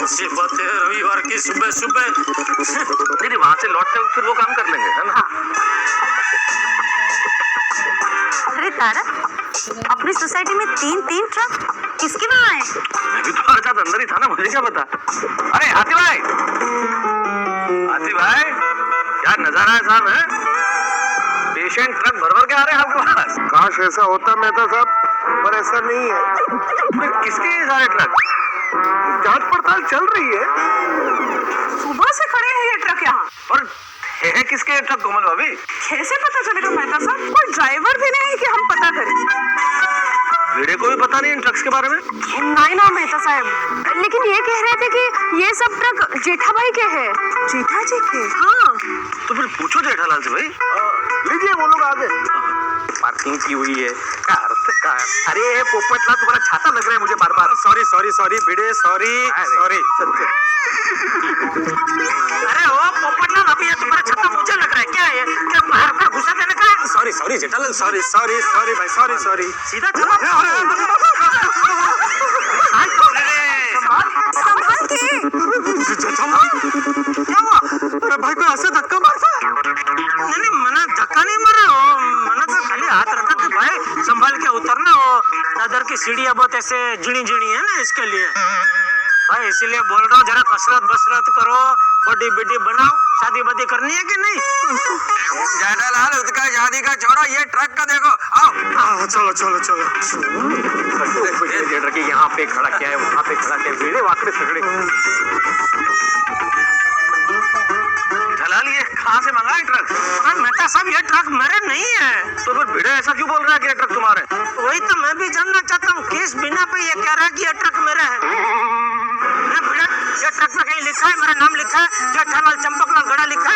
मुसीबत है रविवार की सुबह सुबह। नहीं वहां से लौटते वक्त फिर वो काम कर लेंगे, है ना? अरे तारक, अपनी सोसाइटी में तीन ट्रक किसके वहाँ है? मैं भी तुम्हारे साथ अंदर ही था ना, मुझे क्या पता। अरे हाथी भाई, हाथी भाई, क्या नजारा है साहब, है? पेशेंट ट्रक भर भर के आ रहे हैं आपके पास। काश ऐसा होता मेहता साहब, पर ऐसा नहीं है। किसके ये सारे ट्रक? जांच पड़ताल चल रही है। सुबह से खड़े हैं ये ट्रक यहाँ। और है किसके ट्रक कोमल भाभी? कैसे पता चलेगा मेहता साहब? कोई ड्राइवर भी नहीं कि हम पता करें। वीडियो को भी पता नहीं इन ट्रक्स के बारे में? नहीं ना मेहता साहब, लेकिन ये कह रहे थे कि ये सब ट्रक जेठाभाई के हैं। जेठा जी के? हाँ। तो फिर पूछो जेठालाल से भाई। लीजिए वो लोग आगे। पार्किंग की हुई है। क्या अर्थ का है? अरे पोपटलाल तुम्हारा छाता लग रहा है मुझे बार बार। सॉरी भिड़े, सॉरी। अरे ओ पोपटलाल, अभी ये तुम्हारा छाता मुझे लग रहा है। क्या है? क्या बाहर पर घुसा देने का है? सॉरी जेठालाल, सॉरी भाई, सॉरी। सीधा जवाब। संभाल के। क्या हुआ? अरे भाई कोई ऐसे धक्का मारता? नहीं मैंने धक्का नहीं मारा हो, मैंने तो खाली हाथ रखा कि भाई संभाल के उतरना हो। दादर की सीढ़ियाँ बहुत ऐसे जिणी है ना, इसके लिए भाई, इसीलिए बोल रहा हूँ जरा कसरत करो, बॉडी बनाओ। शादी वादी करनी है कि नहीं? जेठालाल उसका शादी का छोड़ो, ये ट्रक का देखो। आओ चलो। देखो ये यहाँ पे खड़ा क्या है, वहाँ पे खड़ा क्या है, भिड़े वाकड़े सगड़े। जेठालाल ये कहाँ से मंगा है ट्रक? अरे मेहता साहब, ये ट्रक मेरे नहीं है। तो फिर भिड़े ऐसा क्यों बोल रहा है कि ये ट्रक तुम्हारे? वही तो मैं भी जानना चाहता हूँ, किस बिना पे ये कह रहा है कि ये ट्रक मेरा है। ये ट्रक में कहीं लिखा है मेरा नाम लिखा है, जेठालाल चंपकलाल गड़ा लिखा है?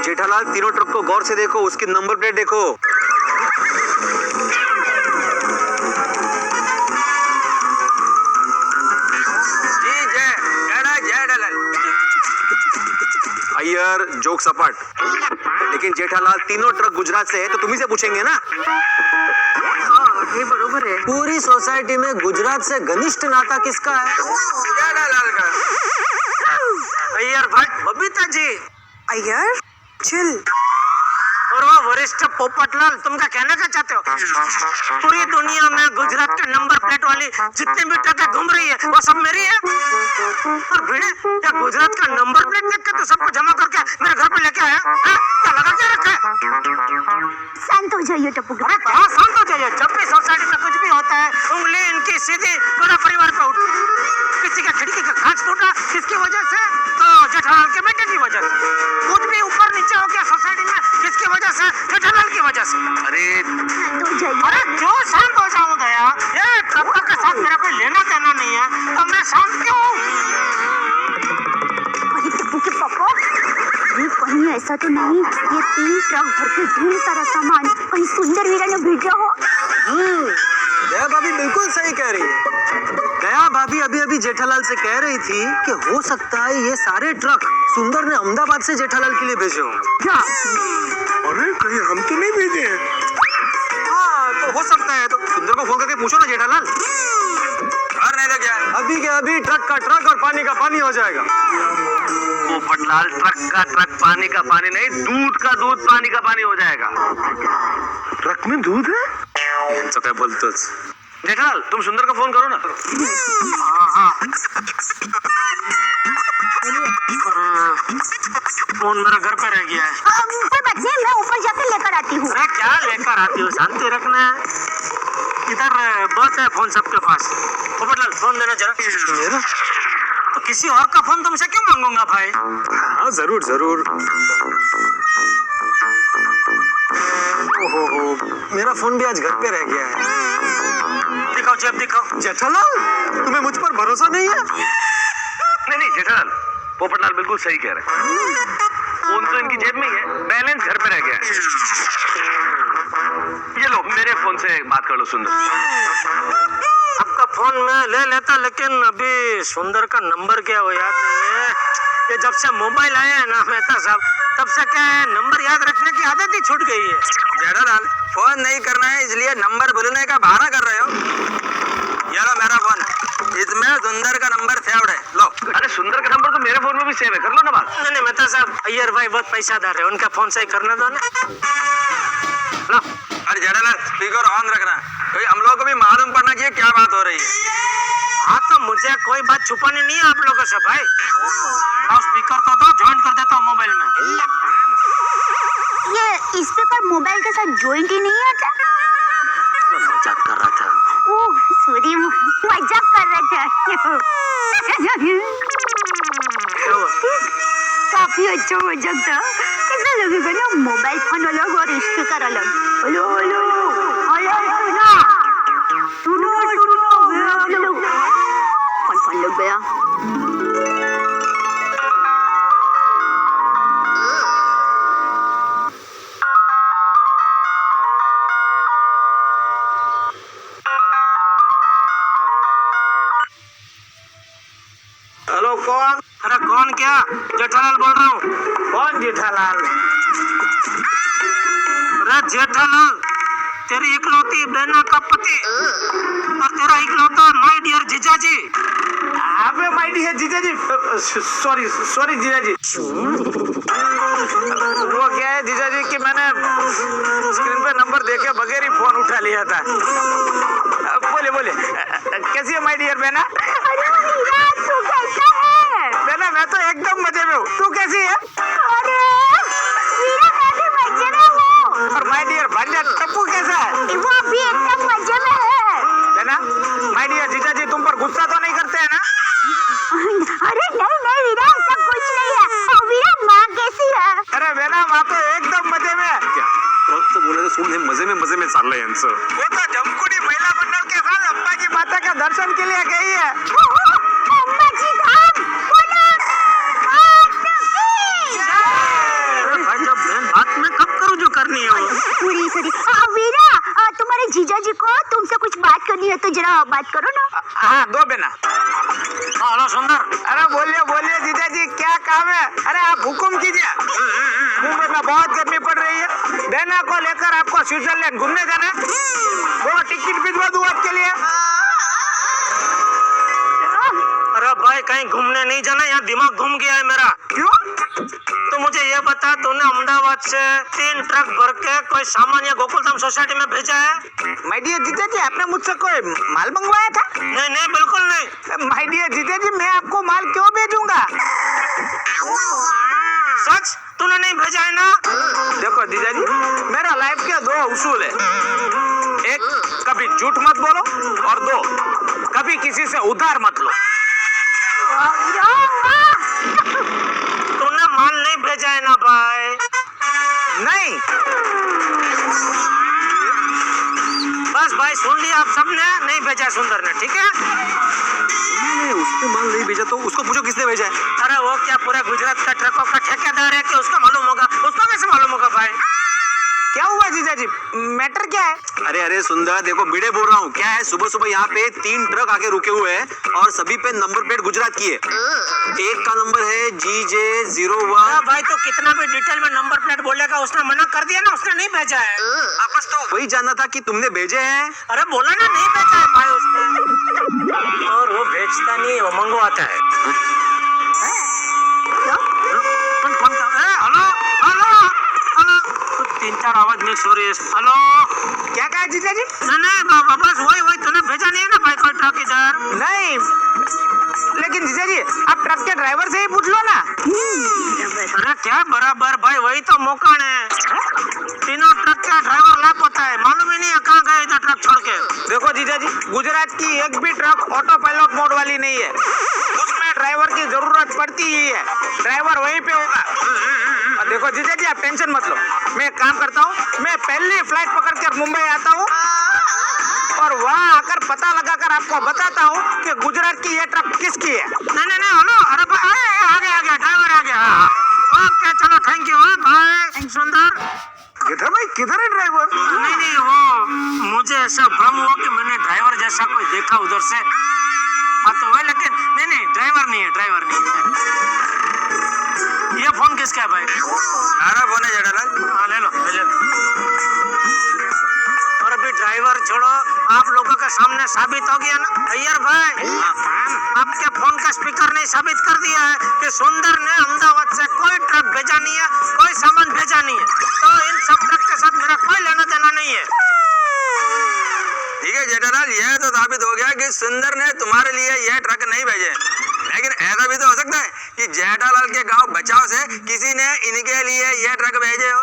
जेठालाल तीनों ट्रक को गौर से देखो, उसकी नंबर प्लेट देखो। जी जेठालाल। अय्यर जोक सपाट, लेकिन जेठालाल तीनों ट्रक गुजरात से है तो तुम्ही से पूछेंगे ना। ये बरोबर है। पूरी सोसाइटी में गुजरात से घनिष्ठ नाता किसका है? जेठालाल का। अय्यर भट्ट बबीता जी। अय्यर चिल। और वो वरिष्ठ पोपटलाल, तुम क्या कहना क्या चाहते हो? पूरी दुनिया में गुजरात के नंबर प्लेट वाली जितनी भी ट्रकें घूम रही है वो सब मेरी है। और भिड़े, क्या गुजरात का नंबर प्लेट देख के तो सबको जमा करके मेरे घर पे लेके आया? क्या लगा क्या रखा है? शांत हो जाइए टप्पू। अरे क्या शांत हो जाइए? जब भी सोसाइटी में कुछ भी होता है उंगली इनकी सीधी पूरा परिवार पे उठ। किसी का खिड़की का कांच टूटा, किसकी वजह से? तो जेठालाल के बेटे की वजह से। कुछ भी ऊपर नीचे हो गया सोसाइटी में, किसकी वजह से? जेठालाल की वजह से। अरे क्यों शांत हो जाऊं दया? ये ट्रकों के साथ मेरा कोई लेना देना नहीं है तो मैं शांत क्यों हूँ? टप्पू के पापा, ये कहीं ऐसा तो नहीं ये 3 ट्रक भर के ढेर सारा सामान कहीं सुंदर वीरा ने भेजा हो? दया भाभी बिल्कुल सही कह रही है। दया भाभी अभी जेठालाल से कह रही थी कि हो सकता है ये सारे ट्रक सुंदर ने अहमदाबाद से जेठालाल के लिए भेजे होंगे। अरे कहीं हम तो नहीं भेजे हैं। हाँ तो हो सकता है, तो सुंदर को फोन करके पूछो ना जेठालाल। और नहीं तो क्या, अभी क्या अभी ट्रक का ट्रक और पानी का पानी हो जाएगा। पोपटलाल, ट्रक का ट्रक, पानी का पानी नहीं, दूध का दूध, पानी का पानी हो जाएगा। ट्रक में दूध है? यांचं काय बोलतोच। जेठालाल तुम सुंदर को फोन करो ना। हाँ। फोन मेरा घर पे रह गया है। कोई बात नहीं, मैं ऊपर जाकर लेकर आती हूँ। अरे क्या लेकर आती हो? शांति रखना है। इधर बहुत है फोन सबके पास। पोपटलाल फोन देना जरा। मेरा? तो किसी और का फोन तुमसे क्यों मांगूंगा भाई? हाँ जरूर। ओहो, मेरा फोन भी आज घर पे रह गया है। दिखाओ जेब दिखाओ। जेठालाल तुम्हें मुझ पर भरोसा नहीं है? नहीं जेठालाल, पोपटलाल बिल्कुल सही कह रहे हैं। फोन तो इनकी जेब में ही है, बैलेंस घर पे रह गया है। ये लो मेरे फोन से बात कर लो सुंदर। आपका फोन मैं ले लेता, लेकिन अभी सुंदर का नंबर क्या वो याद नहीं है। ये जब से मोबाइल आया है ना मेहता साहब, तब से क्या है नंबर याद रखने की आदत ही छूट गई है। जेठालाल फोन नहीं करना है इसलिए नंबर भूलने का बहाना कर रहे हो। ये लो मेरा फोन। इसमें सुंदर का नंबर सेव्ड है, लो। अरे सुंदर का नंबर तो मेरे फोन में भी सेव है, कर लो ना बात। नहीं मेहता साहब, अय्यर भाई बहुत पैसादार है, उनका फोन सही करने दो ना। लो। अरे जेठालाल स्पीकर ऑन रखना, क्योंकि हम लोगों को भी मालूम पड़ना चाहिए क्या बात हो रही है। हाँ तो मुझे कोई बात छुपानी नहीं है आप लोगों से भाई। आओ स्पीकर तो दो, ज्वाइन कर देता हूँ मोबाइल में। ये स्पीकर मोबाइल के साथ जॉइंट ही नहीं आता। मजाक कर रहा था। ओह सॉरी, मजाक कर रहा था। काफी अच्छा मजाक था। कैसा लगेगा ना मोबाइल फोन अलग और स्पीकर अलग। हेलो हेलो हेलो सुनो सुनो सुनो। कौन फोन लग गया? हेलो कौन? अरे कौन क्या? जेठालाल बोल रहा हूँ। कौन जेठालाल? अरे जेठालाल, तेरी इकलौती बहना का पति और तेरा इकलौता माय डियर जीजाजी। अबे माय डियर जीजाजी, सॉरी सॉरी जीजाजी। वो क्या है जीजाजी कि मैंने स्क्रीन पे नंबर देखे बगैर ही फोन उठा लिया था। बोले बोले, कैसी है माय डियर बहना? अरे वीरा, तू कैसा है? बहना मैं तो एकदम मजे में हूँ, तू कैसी है? अरे वीरा, मैं भी मजे में हूँ। और माय डियर भांजा टप्पू कैसा है? वो भी एकदम मजे में है। बहना माय डियर जीजाजी तुम पर गुस्सा तो नहीं करते हैं ना? अरे नहीं नहीं वीरा, ऐसा कुछ नहीं है। और वीरा, माँ कैसी है? अरे बहना माँ तो एकदम मजे में है। तो बोले तो सुन, मजे में चाललंय यांचं। वो तो जमकुड़ी महिला मंडल के साथ अम्बा जी माता का दर्शन के लिए गई है। अम्बा जी धाम, बोलो माता की जय। अरे भाई जब बहन बात मैं कब करूँ जो करनी है वो। Sorry sorry. वीरा, तुम्हारे जीजा जी को तुमसे कुछ बात करनी है तो जरा बात करो ना। हाँ दो बहना। हाँ हेलो सुंदर। अरे बोलिए बोलिए जीजा जी क्या काम है? अरे आप हुक्म कीजिए। मुंबई में बहुत गर्मी पड़ रही है, बहना को लेकर आपको स्विट्जरलैंड घूमने जाना है। वो टिकट भिजवा दूँ आपके लिए। अरे भाई कहीं घूमने नहीं जाना, यहाँ दिमाग घूम गया है मेरा। क्यों? तो मुझे ये बता, तूने अहमदाबाद से 3 ट्रक भर के कोई सामान या गोकुलधाम सोसाइटी में भेजा है? माय डियर जीजा जी आपने मुझसे कोई माल मंगवाया था? नहीं नहीं बिल्कुल नहीं। माय डियर जीजा जी मैं आपको माल क्यों भेजूंगा? सच तूने नहीं भेजा है ना? देखो जीजा जी मेरा लाइफ के 2 उसूल है। एक, कभी झूठ मत बोलो, और 2, कभी किसी से उधार मत लो। तूने माल नहीं भेजा है ना भाई? नहीं। बस भाई सुन लिया आप सबने, नहीं भेजा सुंदर ने, ठीक है? मैंने उसने माल नहीं भेजा तो उसको पूछो किसने भेजा है। अरे वो क्या पूरे गुजरात का ट्रकों का ठेकेदार है कि उसको मालूम होगा? उसको कैसे मालूम होगा भाई? क्या हुआ जीजा जी, मैटर क्या है? अरे सुंदर देखो, भिड़े बोल रहा हूँ। क्या है, सुबह सुबह यहाँ पे 3 ट्रक आके रुके हुए हैं और सभी पे नंबर प्लेट गुजरात की है। एक का नंबर है GJ01। अरे भाई तो कितना भी डिटेल में नंबर प्लेट बोलेगा, उसने मना कर दिया ना, उसने नहीं भेजा है। बस तो वही जानना था कि तुमने भेजे हैं। अरे बोला ना नहीं भेजा है भाई उसने। और वो भेजता नहीं, वो मंगवाता है। कौन फोन कर रहा है? हेलो हेलो हेलो, 3-4 आवाज मिक्स हो रही है। हेलो क्या कहा जीजा जी? नहीं बाबा, बस वही तूने भेजा नहीं है ना भाई कोई ट्रक इधर? नहीं, लेकिन जीजा जी आप ट्रक के ड्राइवर से ही पूछ लो ना। अरे क्या बराबर भाई, वही तो मौका है। तीनों ट्रक का ड्राइवर लाख होता है, मालूम ही नहीं है कहाँ गए इधर ट्रक छोड़ के। देखो जीजा जी गुजरात की एक भी ट्रक ऑटो पायलट मोड वाली नहीं है, उसमें ड्राइवर की जरूरत पड़ती ही है। ड्राइवर वहीं पे होगा। और देखो जीजा जी आप टेंशन मत लो, मैं एक काम करता हूँ, मैं पहली फ्लाइट पकड़ कर मुंबई आता हूँ और वहाँ आकर पता लगाकर आपको बताता हूँ कि गुजरात की ये ट्रक किसकी है। नहीं हेलो, अरे भाई आ गया ड्राइवर आ गया। ओके चलो थैंक यू बाय सुंदर। किधर है ड्राइवर? नहीं वो मुझे ऐसा भ्रम हुआ कि मैंने ड्राइवर जैसा कोई देखा उधर से। हाँ तो वही, लेकिन नहीं ड्राइवर नहीं है। ये फोन किसका है भाई? अरे फोन है जेठालाल। हाँ ले लो। और अभी ड्राइवर छोड़ो, आप लोगों का सामने साबित हो गया ना। अय्यर भाई, आपके फोन का स्पीकर ने साबित कर दिया है कि सुंदर ने अहमदाबाद से कोई ट्रक भेजा नहीं है, कोई सामान भेजा नहीं है। तो इन सब ट्रक के साथ मेरा कोई लेना देना नहीं है। ठीक है जेठालाल, यह तो साबित हो गया कि सुंदर ने तुम्हारे लिए यह ट्रक नहीं भेजे, लेकिन ऐसा भी तो हो सकता है कि जेठालाल के गांव बचाव से किसी ने इनके लिए यह ट्रक भेजे हो।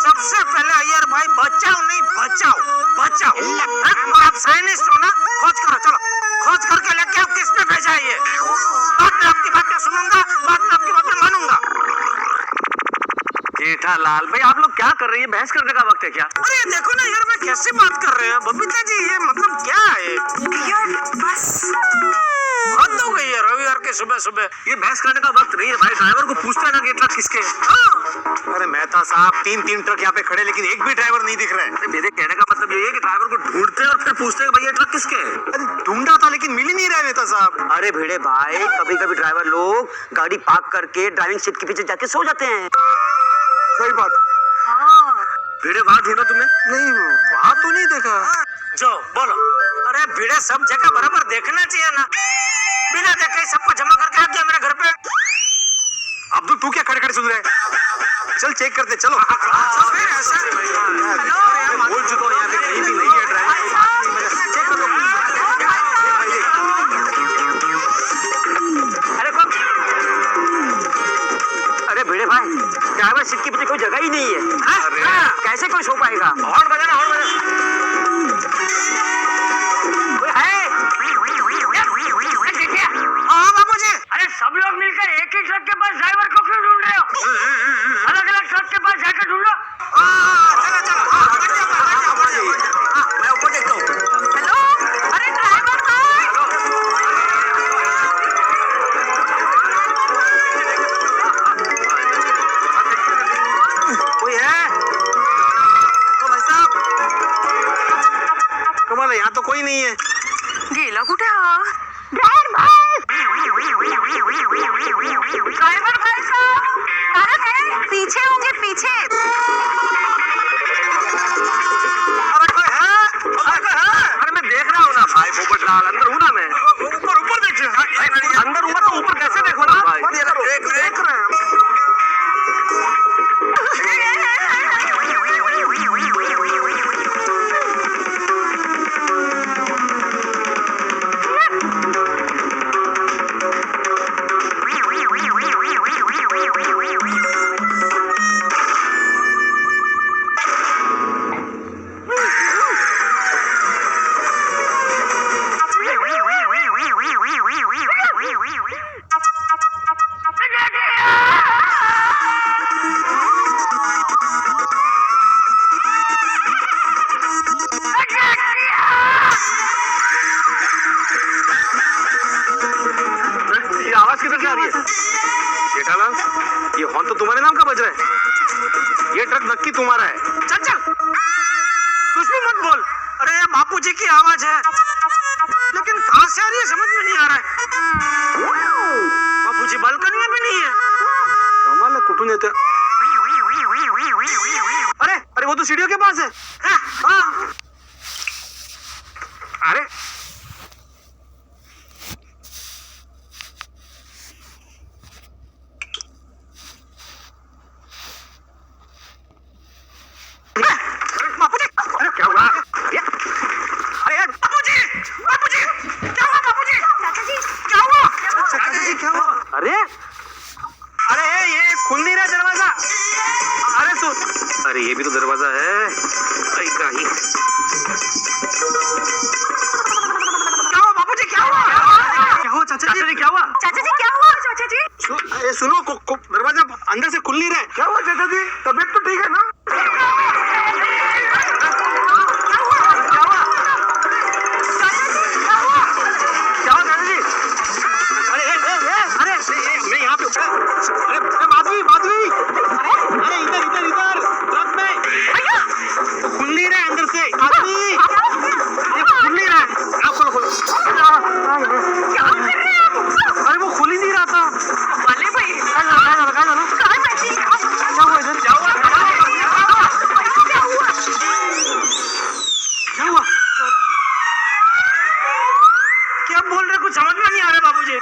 सबसे पहले अय्यर भाई बचाओ नहीं बचाओ बचाओ। और आप साइंटिस्ट हो ना, खोज करो, चलो खोज करके लेके आओ किसने भेजा है ये। बाद में आपकी बातें सुनूंगा, बाद में आपकी बातें मानूंगा। जेठालाल भाई, आप लोग क्या कर रही है? बहस करने का वक्त है क्या? अरे देखो ना यार, मैं कैसे बात कर रहे हैं बबीता जी, ये मतलब क्या है यार बस हद हो गई है रविवार के सुबह सुबह। ये बहस करने का वक्त नहीं है भाई। ड्राइवर को पूछते हैं ना कि ये ट्रक किसके है। हाँ, अरे मेहता साहब, तीन ट्रक यहाँ पे खड़े, लेकिन एक भी ड्राइवर नहीं दिख रहा है। मेरे कहने का मतलब ये है कि ड्राइवर को ढूंढते हैं और फिर पूछते हैं कि भाई ये ट्रक किसके है। अरे ढूंढा था लेकिन मिल ही नहीं रहा है मेहता साहब। अरे भिड़े भाई, कभी कभी ड्राइवर लोग गाड़ी पार्क करके ड्राइविंग सीट के पीछे जाके सो जाते हैं। सही बात। भिड़े, वहां ढूंढा तुमने? नहीं, वहां तो नहीं देखा। जो बोलो। अरे भिड़े, सब जगह बराबर देखना चाहिए ना, बिना देखे सबको जमा करके आ गया मेरे घर पे। अब्दुल, तू क्या खड़े खड़े सुन रहे हैं? चल चेक करते, चलो। फिर ऐसा बोल चुका हूं, यहाँ पे कहीं भी नहीं है ड्राइवर। चेक कर लो। अरे कौन? अरे भिड़े भाई, ड्राइवर सीट के पीछे कोई जगह ही नहीं है। कैसे कोई सो पाएगा? हॉर्न बजाना, हॉर्न बजाना। कोई है? हाँ बाबूजी। अरे सब लोग मिलकर एक ही ट्रक के पास ड्राइवर को क्यों ढूंढ रहे हो? अलग अलग ट्रक के पास जाकर ढूंढो। चलो चलो, हाँ, बढ़िया, हाँ, मैं ऊपर देखता हूँ। हेलो, अरे ड्राइवर भाई, कोई है? ओ भाई साहब, कमाल है, यहाँ तो कोई नहीं है। गेला कुठे हा? ड्रायव्हर भाई, ड्रायव्हर भाई साहब, कहाँ है? पीछे होंगे, पीछे। अरे कोई है? अरे कोई है? अरे मैं देख रहा हूँ ना भाई, पोपटलाल, अंदर हूँ ना मैं। ऊपर देखिए। अंदर हूँ तो ऊपर कैसे देखो ना भाई? देख रहे हैं। ये आवाज किधर से आ रही है? जेठालाल, ये हॉर्न तो तुम्हारे नाम का बज रहा है। ये ट्रक नक्की तुम्हारा है। चल चल, कुछ भी मत बोल। अरे ये बापूजी की आवाज है, लेकिन कहाँ से आ रही है समझ में नहीं आ रहा है। बापूजी बालकनी में भी नहीं है। कमाल है, कुठून येते? अरे वो तो सीढ़ियों के पास है। हाँ, अरे बापूजी, अरे क्या हुआ? अरे यार, बापूजी, बापूजी, क्या हुआ बापूजी? चाचाजी, क्या हुआ? चाचाजी, क्या हुआ? अरे अरे ये खुल नहीं रहा दरवाजा। अरे सुन, अरे ये भी तो दरवाजा है। अरे कहीं क्या हुआ बापूजी, क्या हुआ? क्या हुआ चाचाजी? क्या हुआ? चाचाजी क्या हुआ? चाचाजी, ये सुनो, दरवाजा अंदर से खुल नहीं रहा है। क्या हुआ चाचाजी? तबीयत तो ठीक है ना? मैं यहाँ पे अरे माधवी, माधवी, अरे इधर इधर इधर ट्रक में तो खुल नहीं रहा है अंदर से। माधवी, ये खुल नहीं रहा है। आप खोलो खोलो। अरे वो खुल ही नहीं रहा था। वाले भाई, क्या हुआ इधर? क्या हुआ? क्या बोल रहे कुछ समझ में नहीं आ रहा बाबूजी।